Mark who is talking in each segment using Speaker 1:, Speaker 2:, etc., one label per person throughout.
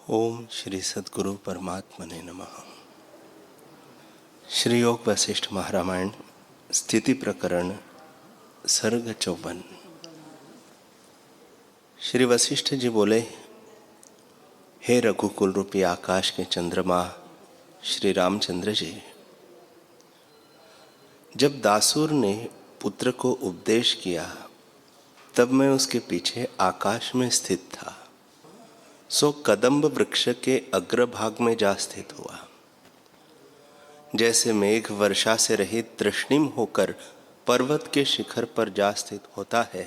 Speaker 1: ओम श्री सद्गुरु परमात्मने नमः। श्री योग वशिष्ठ महारामायण स्थिति प्रकरण सर्ग 54। श्री वशिष्ठ जी बोले, हे रघुकुल रूपी आकाश के चंद्रमा श्री रामचंद्र जी, जब दासुर ने पुत्र को उपदेश किया तब मैं उसके पीछे आकाश में स्थित था। सो कदम्ब वृक्ष के अग्रभाग में जा स्थित हुआ। जैसे मेघ वर्षा से रहित तृष्णिम होकर पर्वत के शिखर पर जा स्थित होता है,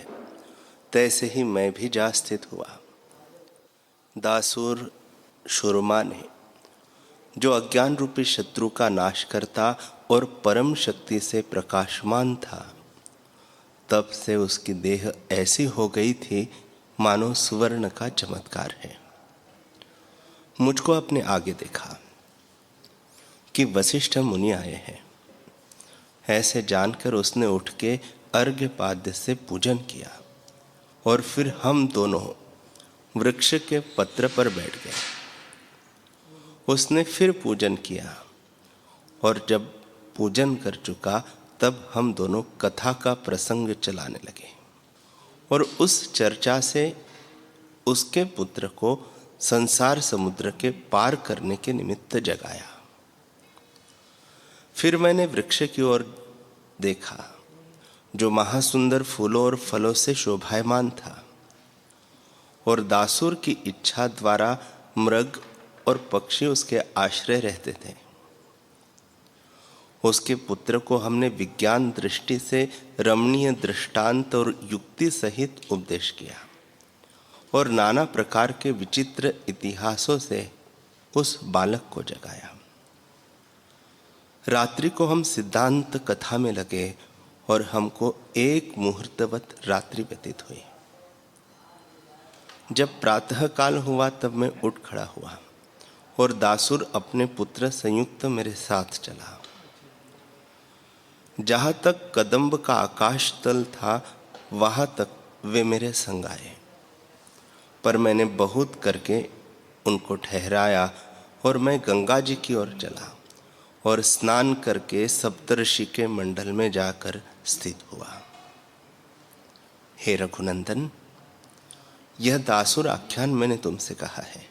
Speaker 1: तैसे ही मैं भी जा स्थित हुआ। दासुर शुरमा ने, जो अज्ञान रूपी शत्रु का नाश करता और परम शक्ति से प्रकाशमान था, तब से उसकी देह ऐसी हो गई थी मानो सुवर्ण का चमत्कार है। मुझको अपने आगे देखा कि वशिष्ठ मुनि आए हैं। ऐसे जानकर उसने उठ के अर्घ्य पाद्य से पूजन किया और फिर हम दोनों वृक्ष के पत्र पर बैठ गए। उसने फिर पूजन किया और जब पूजन कर चुका तब हम दोनों कथा का प्रसंग चलाने लगे और उस चर्चा से उसके पुत्र को संसार समुद्र के पार करने के निमित्त जगाया। फिर मैंने वृक्ष की ओर देखा जो महासुंदर फूलों और फलों से शोभायमान था, और दासुर की इच्छा द्वारा मृग और पक्षी उसके आश्रय रहते थे। उसके पुत्र को हमने विज्ञान दृष्टि से रमणीय दृष्टांत और युक्ति सहित उपदेश किया और नाना प्रकार के विचित्र इतिहासों से उस बालक को जगाया। रात्रि को हम सिद्धांत कथा में लगे और हमको एक मुहूर्तवत रात्रि व्यतीत हुई। जब प्रातः काल हुआ तब मैं उठ खड़ा हुआ और दासुर अपने पुत्र संयुक्त मेरे साथ चला। जहां तक कदम्ब का आकाश तल था वहां तक वे मेरे संग आए, पर मैंने बहुत करके उनको ठहराया और मैं गंगा जी की ओर चला और स्नान करके सप्तऋषि के मंडल में जाकर स्थित हुआ। हे रघुनंदन, यह दासुर आख्यान मैंने तुमसे कहा है।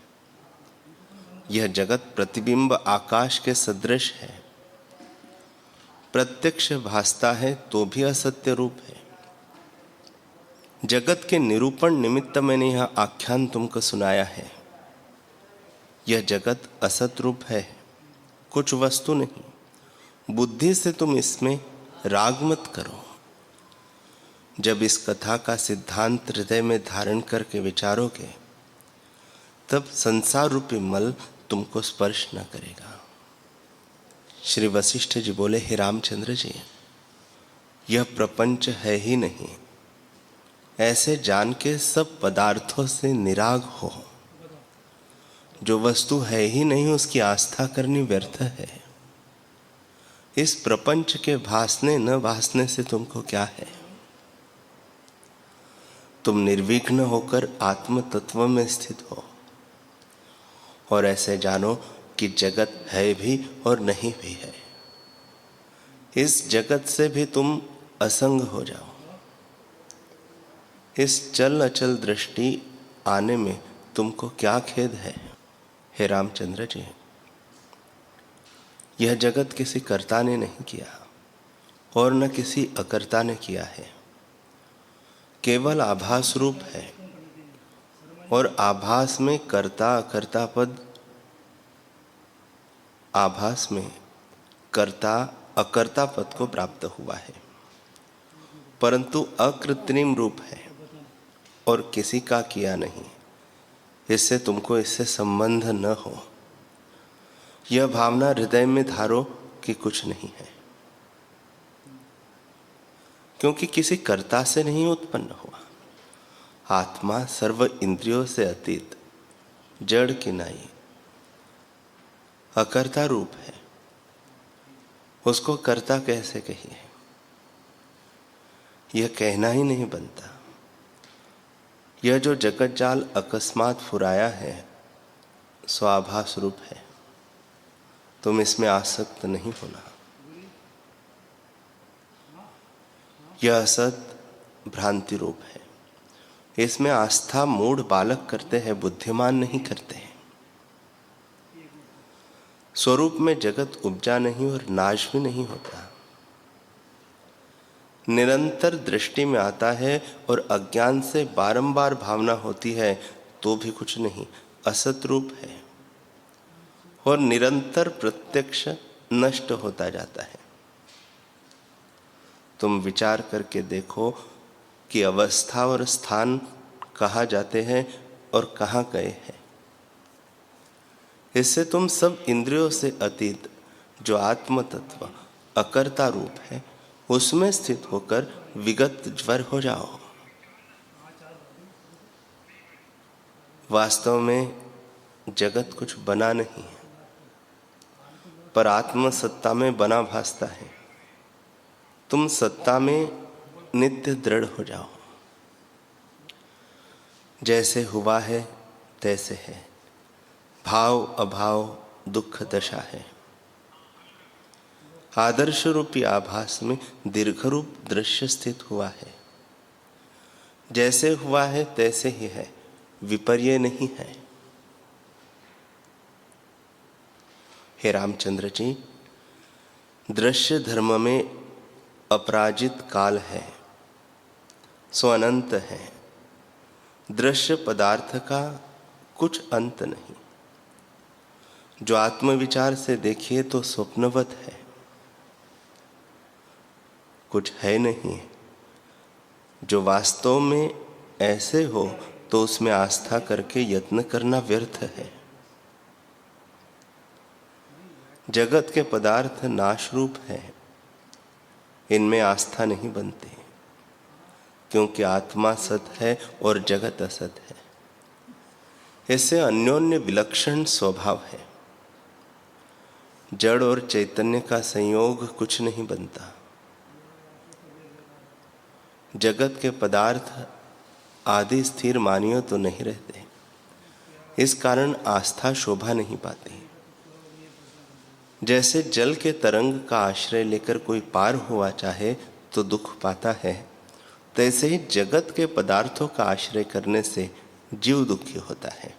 Speaker 1: यह जगत प्रतिबिंब आकाश के सदृश है, प्रत्यक्ष भासता है तो भी असत्य रूप है। जगत के निरूपण निमित्त मैंने यह आख्यान तुमको सुनाया है। यह जगत असत रूप है, कुछ वस्तु नहीं। बुद्धि से तुम इसमें राग मत करो। जब इस कथा का सिद्धांत हृदय में धारण करके विचारोगे तब संसार रूपी मल तुमको स्पर्श न करेगा। श्री वशिष्ठ जी बोले, हे रामचंद्र जी, यह प्रपंच है ही नहीं, ऐसे जान के सब पदार्थों से निराग हो। जो वस्तु है ही नहीं उसकी आस्था करनी व्यर्थ है। इस प्रपंच के भासने न भासने से तुमको क्या है। तुम निर्विघ्न होकर आत्म तत्व में स्थित हो और ऐसे जानो कि जगत है भी और नहीं भी है। इस जगत से भी तुम असंग हो जाओ। इस चल अचल दृष्टि आने में तुमको क्या खेद है। हे रामचंद्र जी, यह जगत किसी कर्ता ने नहीं किया और न किसी अकर्ता ने किया है। केवल आभास रूप है और आभास में कर्ता अकर्ता पद, आभास में कर्ता अकर्ता पद को प्राप्त हुआ है, परंतु अकृत्रिम रूप है और किसी का किया नहीं। इससे तुमको इससे संबंध न हो। यह भावना हृदय में धारो कि कुछ नहीं है, क्योंकि किसी कर्ता से नहीं उत्पन्न हुआ। आत्मा सर्व इंद्रियों से अतीत, जड़ की नहीं, अकर्ता रूप है। उसको कर्ता कैसे कहिए, यह कहना ही नहीं बनता। यह जो जगत जाल अकस्मात फुराया है स्वाभास रूप है, तुम इसमें आसक्त नहीं होना। यह असत भ्रांति रूप है, इसमें आस्था मूढ़ बालक करते हैं, बुद्धिमान नहीं करते हैं। स्वरूप में जगत उपजा नहीं और नाश भी नहीं होता, निरंतर दृष्टि में आता है और अज्ञान से बारंबार भावना होती है तो भी कुछ नहीं, असत रूप है और निरंतर प्रत्यक्ष नष्ट होता जाता है। तुम विचार करके देखो कि अवस्था और स्थान कहाँ जाते हैं और कहाँ गए हैं। इससे तुम सब इंद्रियों से अतीत जो आत्म तत्व अकर्ता रूप है उसमें स्थित होकर विगत ज्वर हो जाओ। वास्तव में जगत कुछ बना नहीं है, पर आत्म सत्ता में बना भासता है। तुम सत्ता में नित्य दृढ़ हो जाओ। जैसे हुआ है तैसे है, भाव अभाव दुख दशा है। आदर्श रूपी आभास में दीर्घ रूप दृश्य स्थित हुआ है। जैसे हुआ है तैसे ही है, विपर्य नहीं है। हे रामचंद्र जी, दृश्य धर्म में अपराजित काल है, सो अनंत है। दृश्य पदार्थ का कुछ अंत नहीं। जो आत्मविचार से देखिए तो स्वप्नवत है, कुछ है नहीं। जो वास्तव में ऐसे हो तो उसमें आस्था करके यत्न करना व्यर्थ है। जगत के पदार्थ नाश रूप है, इनमें आस्था नहीं बनती, क्योंकि आत्मा सत है और जगत असत है। इससे अन्योन्य विलक्षण स्वभाव है। जड़ और चैतन्य का संयोग कुछ नहीं बनता। जगत के पदार्थ आदि स्थिर मानियो तो नहीं रहते, इस कारण आस्था शोभा नहीं पाती। जैसे जल के तरंग का आश्रय लेकर कोई पार हुआ चाहे तो दुख पाता है, तैसे ही जगत के पदार्थों का आश्रय करने से जीव दुखी होता है।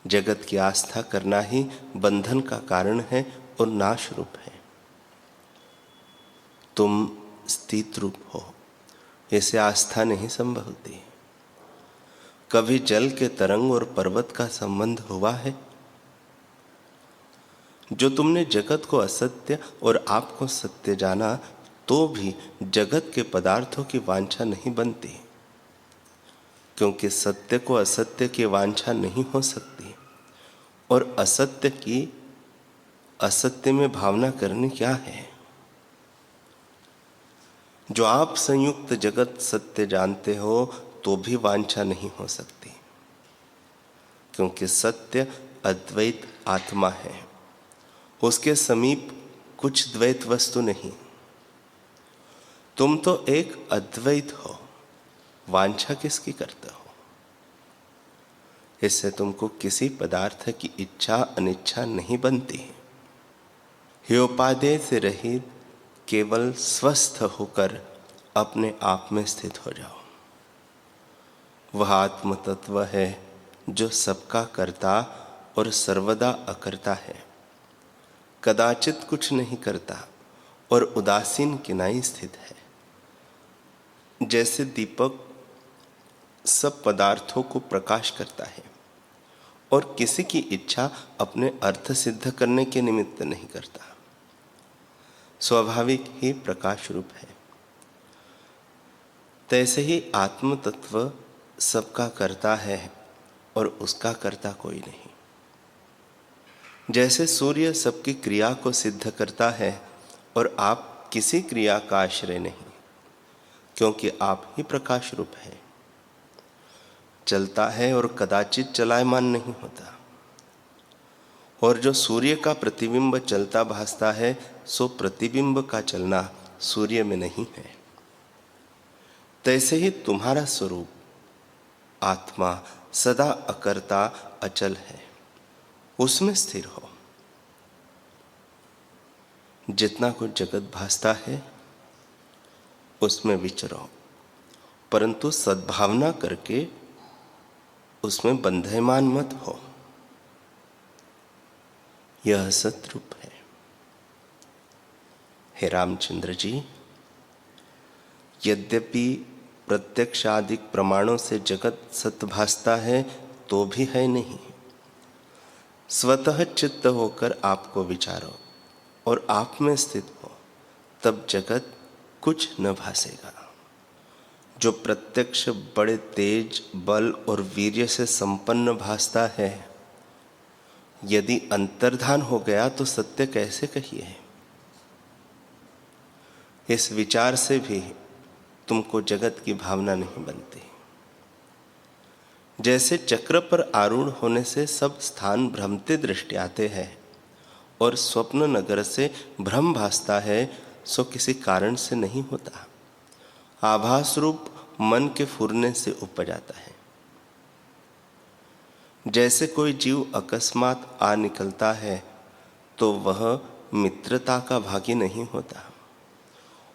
Speaker 1: जगत की आस्था करना ही बंधन का कारण है और नाश रूप है। तुम स्थित रूप हो, इसे आस्था नहीं संभवती। कभी जल के तरंग और पर्वत का संबंध हुआ है? जो तुमने जगत को असत्य और आपको सत्य जाना, तो भी जगत के पदार्थों की वांछा नहीं बनती, क्योंकि सत्य को असत्य की वांछा नहीं हो सकती और असत्य की असत्य में भावना करनी क्या है। जो आप संयुक्त जगत सत्य जानते हो तो भी वांछा नहीं हो सकती, क्योंकि सत्य अद्वैत आत्मा है, उसके समीप कुछ द्वैत वस्तु नहीं। तुम तो एक अद्वैत हो, वांछा किसकी करते हो? इससे तुमको किसी पदार्थ की इच्छा अनिच्छा नहीं बनती। ह्योपादेय से रहित केवल स्वस्थ होकर अपने आप में स्थित हो जाओ। वह आत्म तत्व है जो सबका कर्ता और सर्वदा अकर्ता है, कदाचित कुछ नहीं करता और उदासीन किनाई स्थित है। जैसे दीपक सब पदार्थों को प्रकाश करता है और किसी की इच्छा अपने अर्थ सिद्ध करने के निमित्त नहीं करता, स्वाभाविक ही प्रकाश रूप है। तैसे ही आत्म तत्व सबका कर्ता है और उसका कर्ता कोई नहीं। जैसे सूर्य सबकी क्रिया को सिद्ध करता है और आप किसी क्रिया का आश्रय नहीं, क्योंकि आप ही प्रकाश रूप है। चलता है और कदाचित चलायमान नहीं होता, और जो सूर्य का प्रतिबिंब चलता भासता है, सो प्रतिबिंब का चलना सूर्य में नहीं है। तैसे ही तुम्हारा स्वरूप आत्मा सदा अकर्ता अचल है, उसमें स्थिर हो। जितना कुछ जगत भासता है उसमें विचरो, परंतु सद्भावना करके उसमें बंधयमान मत हो। यह सतरूप है। हे रामचंद्र जी, यद्यपि प्रत्यक्षादिक प्रमाणों से जगत सत्य भासता है तो भी है नहीं। स्वतः चित्त होकर आपको विचारो और आप में स्थित हो, तब जगत कुछ न भासेगा। जो प्रत्यक्ष बड़े तेज, बल और वीर्य से संपन्न भासता है, यदि अंतर्धान हो गया तो सत्य कैसे कहिए। इस विचार से भी तुमको जगत की भावना नहीं बनती। जैसे चक्र पर आरूढ़ होने से सब स्थान भ्रमते दृष्टि आते हैं और स्वप्न नगर से भ्रम भासता है, सो किसी कारण से नहीं होता, आभास रूप मन के फुरने से उपज आता है। जैसे कोई जीव अकस्मात आ निकलता है तो वह मित्रता का भागी नहीं होता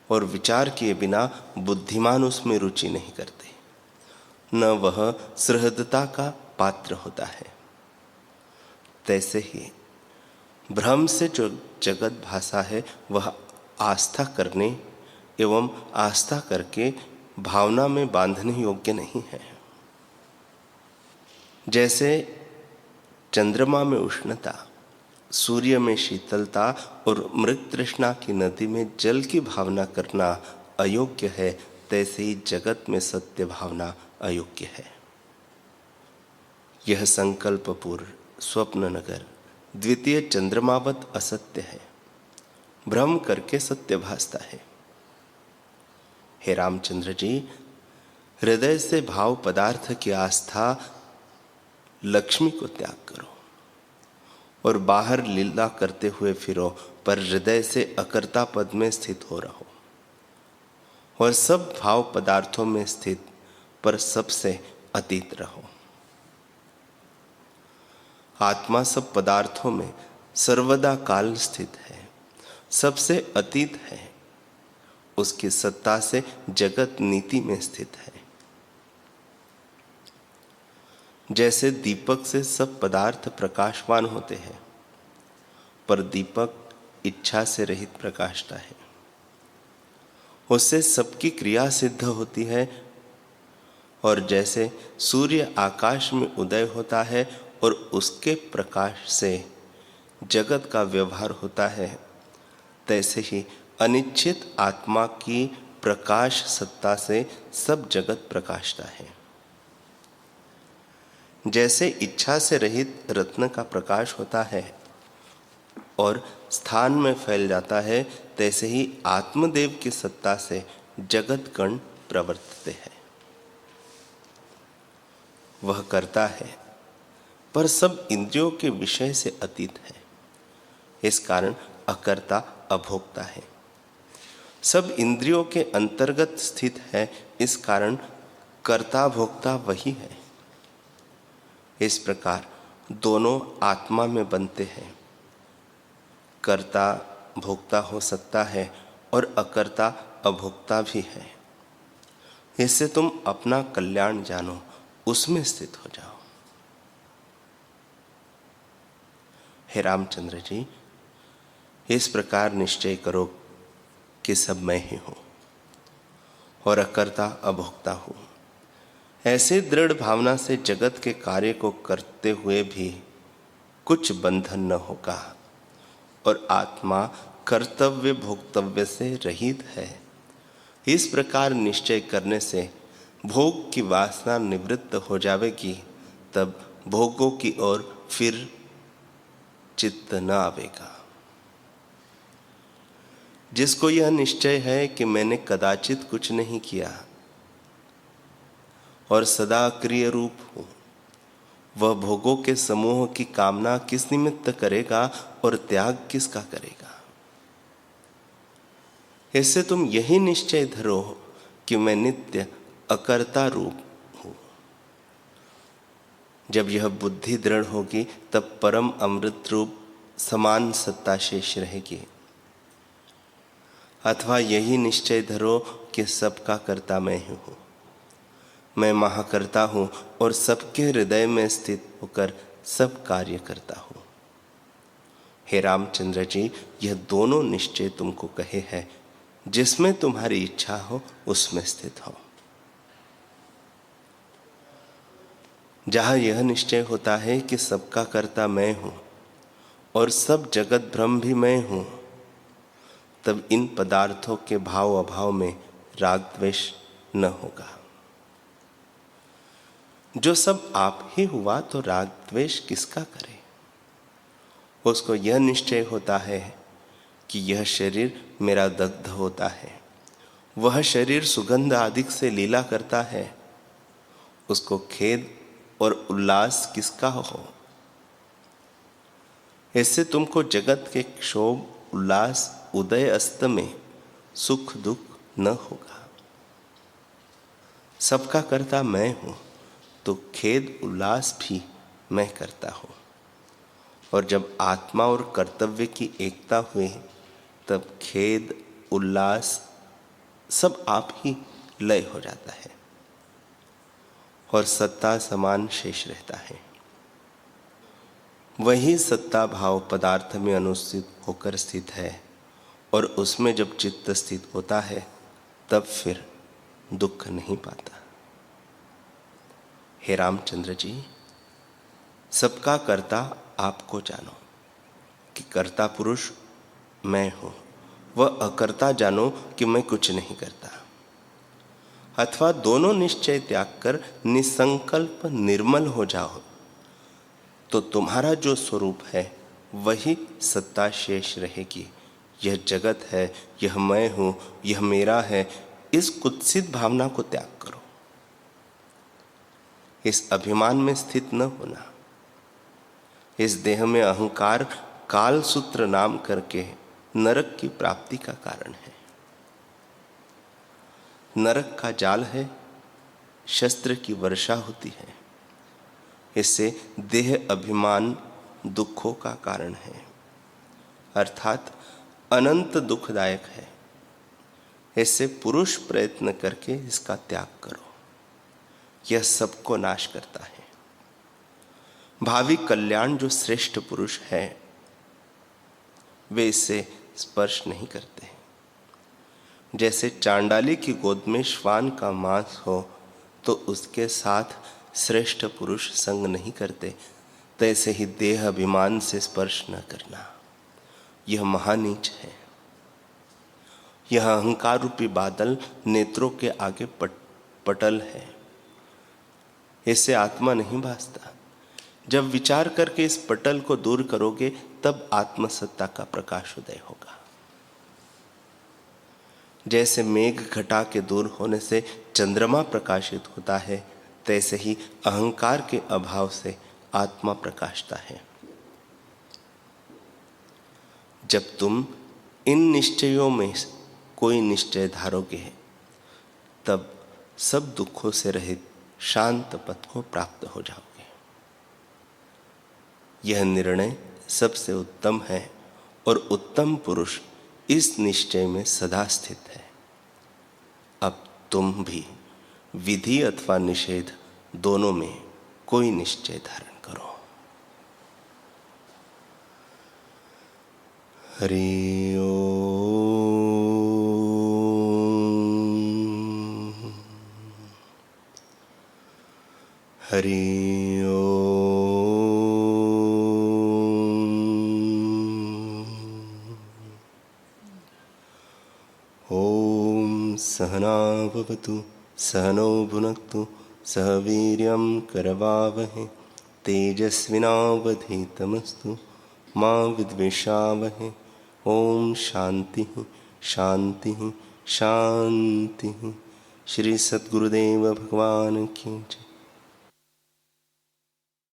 Speaker 1: और विचार किए बिना बुद्धिमान उसमें रुचि नहीं करते, न वह सुहृदता का पात्र होता है। तैसे ही भ्रम से जो जगत भासा है वह आस्था करने एवं आस्था करके भावना में बांधने योग्य नहीं है। जैसे चंद्रमा में उष्णता, सूर्य में शीतलता और मृग तृष्णा की नदी में जल की भावना करना अयोग्य है, तैसे ही जगत में सत्य भावना अयोग्य है। यह संकल्पपूर्ण स्वप्न नगर द्वितीय चंद्रमावत असत्य है, भ्रम करके सत्य भासता है। हे रामचंद्र जी, हृदय से भाव पदार्थ की आस्था लक्ष्मी को त्याग करो और बाहर लीला करते हुए फिरो, पर हृदय से अकर्ता पद में स्थित हो रहो और सब भाव पदार्थों में स्थित पर सबसे अतीत रहो। आत्मा सब पदार्थों में सर्वदा काल स्थित है, सबसे अतीत है, उसकी सत्ता से जगत नीति में स्थित है। जैसे दीपक से सब पदार्थ प्रकाशवान होते हैं, पर दीपक इच्छा से रहित प्रकाशता है, उससे सबकी क्रिया सिद्ध होती है। और जैसे सूर्य आकाश में उदय होता है और उसके प्रकाश से जगत का व्यवहार होता है, तैसे ही अनिश्चित आत्मा की प्रकाश सत्ता से सब जगत प्रकाशता है। जैसे इच्छा से रहित रत्न का प्रकाश होता है और स्थान में फैल जाता है, तैसे ही आत्मदेव की सत्ता से जगत गण प्रवर्तते हैं। वह करता है, पर सब इंद्रियों के विषय से अतीत है, इस कारण अकर्ता अभोक्ता है। सब इंद्रियों के अंतर्गत स्थित है, इस कारण कर्ता भोक्ता वही है। इस प्रकार दोनों आत्मा में बनते हैं। कर्ता भोक्ता हो सकता है और अकर्ता अभोक्ता भी है। इससे तुम अपना कल्याण जानो, उसमें स्थित हो जाओ। हे रामचंद्र जी, इस प्रकार निश्चय करो कि सब मैं ही हूं और अकर्ता अभोक्ता हूं। ऐसे दृढ़ भावना से जगत के कार्य को करते हुए भी कुछ बंधन न होगा और आत्मा कर्तव्य भोक्तव्य से रहित है। इस प्रकार निश्चय करने से भोग की वासना निवृत्त हो जाएगी, तब भोगों की ओर फिर चित्त न आवेगा। जिसको यह निश्चय है कि मैंने कदाचित कुछ नहीं किया और सदा क्रिय रूप हूं, वह भोगों के समूह की कामना किस निमित्त करेगा और त्याग किसका करेगा। इससे तुम यही निश्चय धरो कि मैं नित्य अकर्ता रूप हूं। जब यह बुद्धि दृढ़ होगी तब परम अमृत रूप समान सत्ता शेष रहेगी। अथवा यही निश्चय धरो कि सबका कर्ता मैं ही हूँ, मैं महाकर्ता हूँ और सबके हृदय में स्थित होकर सब कार्य करता हूँ। हे रामचंद्र जी, यह दोनों निश्चय तुमको कहे हैं, जिसमें तुम्हारी इच्छा हो उसमें स्थित हो। जहाँ यह निश्चय होता है कि सबका कर्ता मैं हूँ और सब जगत ब्रह्म भी मैं हूँ, तब इन पदार्थों के भाव अभाव में राग द्वेष न होगा। जो सब आप ही हुआ तो राग द्वेष किसका करे। उसको यह निश्चय होता है कि यह शरीर मेरा दग्ध होता है, वह शरीर सुगंध आदि से लीला करता है, उसको खेद और उल्लास किसका हो। इससे तुमको जगत के क्षोभ उल्लास उदय अस्त में सुख दुख न होगा। सबका कर्ता मैं हूं तो खेद उल्लास भी मैं करता हूं, और जब आत्मा और कर्तव्य की एकता हुई तब खेद उल्लास सब आप ही लय हो जाता है और सत्ता समान शेष रहता है। वही सत्ता भाव पदार्थ में अनुस्थित होकर स्थित है, और उसमें जब चित्त स्थित होता है तब फिर दुख नहीं पाता। हे रामचंद्र जी, सबका कर्ता आपको जानो कि कर्ता पुरुष मैं हूं, वह अकर्ता जानो कि मैं कुछ नहीं करता। अथवा दोनों निश्चय त्याग कर निसंकल्प निर्मल हो जाओ तो तुम्हारा जो स्वरूप है वही सत्ता शेष रहेगी। यह जगत है, यह मैं हूं, यह मेरा है, इस कुत्सित भावना को त्याग करो। इस अभिमान में स्थित न होना। इस देह में अहंकार काल सूत्र नाम करके नरक की प्राप्ति का कारण है। नरक का जाल है, शस्त्र की वर्षा होती है। इससे देह अभिमान दुखों का कारण है, अर्थात अनंत दुखदायक है। इससे पुरुष प्रयत्न करके इसका त्याग करो, यह सबको नाश करता है। भावी कल्याण जो श्रेष्ठ पुरुष है वे इससे स्पर्श नहीं करते। जैसे चांडाली की गोद में श्वान का मांस हो तो उसके साथ श्रेष्ठ पुरुष संग नहीं करते, तैसे ही देह अभिमान से स्पर्श न करना, यह महानीच है। यह अहंकार रूपी बादल नेत्रों के आगे पटल है, इससे आत्मा नहीं भासता। जब विचार करके इस पटल को दूर करोगे तब आत्मसत्ता का प्रकाश उदय होगा। जैसे मेघ घटा के दूर होने से चंद्रमा प्रकाशित होता है, तैसे ही अहंकार के अभाव से आत्मा प्रकाशता है। जब तुम इन निश्चयों में कोई निश्चय धारोगे तब सब दुखों से रहित शांत पथ को प्राप्त हो जाओगे। यह निर्णय सबसे उत्तम है और उत्तम पुरुष इस निश्चय में सदा स्थित है। अब तुम भी विधि अथवा निषेध दोनों में कोई निश्चय धारण करो। हरि ओम। हरि ओम। ओम सहना भवतु सहनौ भुनक्तु सह वीर्यं करवावहै तेजस्विनावधीतमस्तु मा विद्विषावहै। ओम शांति शांति शांति। श्री सद्गुरुदेव भगवान की जय।